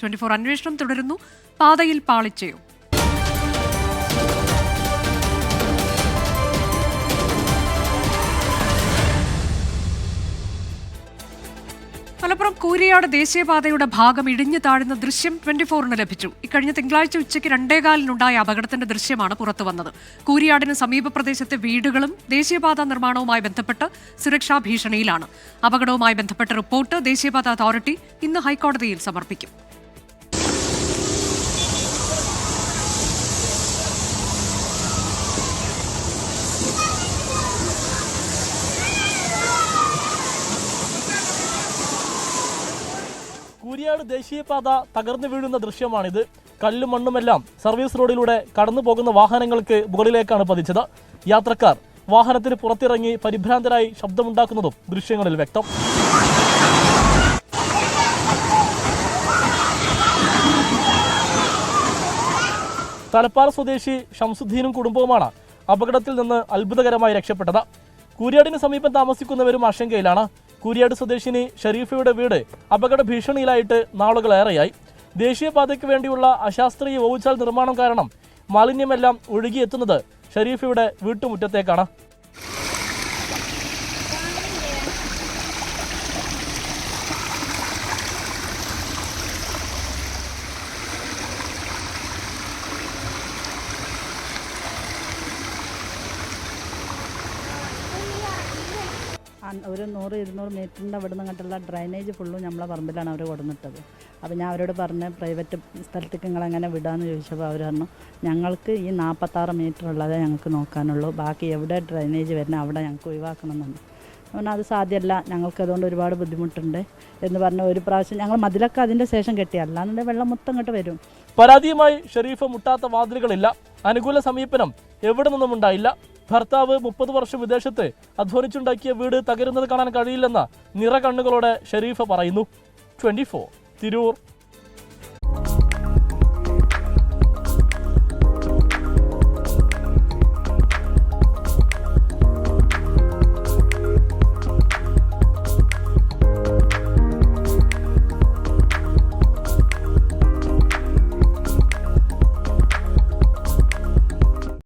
24 അന്വേഷണം തുടരുന്നു. പാതയിൽ പാളിച്ചയോ? മലപ്പുറം കൂരിയാട് ദേശീയപാതയുടെ ഭാഗം ഇടിഞ്ഞു താഴുന്ന ദൃശ്യം 24-ന് ലഭിച്ചു. ഇക്കഴിഞ്ഞ തിങ്കളാഴ്ച ഉച്ചയ്ക്ക് 2:15-നുണ്ടായ അപകടത്തിന്റെ ദൃശ്യമാണ് പുറത്തുവന്നത്. കൂരിയാടിന് സമീപ പ്രദേശത്തെ വീടുകളും ദേശീയപാത നിർമ്മാണവുമായി ബന്ധപ്പെട്ട് സുരക്ഷാ ഭീഷണിയിലാണ്. അപകടവുമായി ബന്ധപ്പെട്ട റിപ്പോർട്ട് ദേശീയപാത അതോറിറ്റി ഇന്ന് ഹൈക്കോടതിയിൽ സമർപ്പിക്കും. കൂരിയാട് ദേശീയപാത തകർന്നു വീഴുന്ന ദൃശ്യമാണിത്. കല്ലും മണ്ണുമെല്ലാം സർവീസ് റോഡിലൂടെ കടന്നു പോകുന്ന വാഹനങ്ങൾക്ക് മുകളിലേക്കാണ് പതിച്ചത്. യാത്രക്കാർ വാഹനത്തിന് പുറത്തിറങ്ങി പരിഭ്രാന്തരായി ശബ്ദമുണ്ടാക്കുന്നതും ദൃശ്യങ്ങളിൽ വ്യക്തം. തലപ്പാറ സ്വദേശി ഷംസുദ്ദീനും കുടുംബവുമാണ് അപകടത്തിൽ നിന്ന് അത്ഭുതകരമായി രക്ഷപ്പെട്ടത്. കൂരിയാടിന് സമീപം താമസിക്കുന്നവരും ആശങ്കയിലാണ്. കൂരിയാട് സ്വദേശിനി ഷരീഫയുടെ വീട് അപകട ഭീഷണിയിലായിട്ട് നാളുകളേറെയായി. ദേശീയപാതയ്ക്ക് വേണ്ടിയുള്ള അശാസ്ത്രീയ ഓവുചാൽ നിർമ്മാണം കാരണം മാലിന്യമെല്ലാം ഒഴുകിയെത്തുന്നത് ഷരീഫയുടെ വീട്ടുമുറ്റത്തേക്കാണ്. ഒരു 100-200 മീറ്ററിൻ്റെ അവിടെ നിന്നിട്ടുള്ള ഡ്രൈനേജ് ഫുള്ളും നമ്മളെ പറമ്പിലാണ് അവർ കൊടുന്നിട്ടത്. അപ്പോൾ ഞാൻ അവരോട് പറഞ്ഞ് പ്രൈവറ്റ് സ്ഥലത്തേക്ക് നിങ്ങളെങ്ങനെ വിടാമെന്ന് ചോദിച്ചപ്പോൾ അവർ പറഞ്ഞു ഞങ്ങൾക്ക് ഈ 46 മീറ്റർ ഉള്ളതേ ഞങ്ങൾക്ക് നോക്കാനുള്ളൂ, ബാക്കി എവിടെ ഡ്രൈനേജ് വരുന്നത് അവിടെ ഞങ്ങൾക്ക് ഒഴിവാക്കണം എന്നുണ്ട്. പറഞ്ഞാൽ അത് സാധ്യമല്ല, ഞങ്ങൾക്ക് അതുകൊണ്ട് ഒരുപാട് ബുദ്ധിമുട്ടുണ്ട് എന്ന് പറഞ്ഞ ഒരു പ്രാവശ്യം ഞങ്ങൾ മതിലൊക്കെ അതിൻ്റെ ശേഷം കെട്ടി, അല്ലാന്നുണ്ടെങ്കിൽ വെള്ളം മൊത്തം ഇങ്ങോട്ട് വരും. പരാതിയുമായി ഷരീഫ് മുട്ടാത്ത വാതിലുകളില്ല. അനുകൂല സമീപനം എവിടെ നിന്നും ഉണ്ടായില്ല. ഭർത്താവ് 30 വർഷം വിദേശത്ത് അധ്വാനിച്ചുണ്ടാക്കിയ വീട് തകരുന്നത് കാണാൻ കഴിയില്ലെന്ന് നിറകണ്ണുകളോടെ ഷരീഫ് പറയുന്നു. 24 തിരൂർ.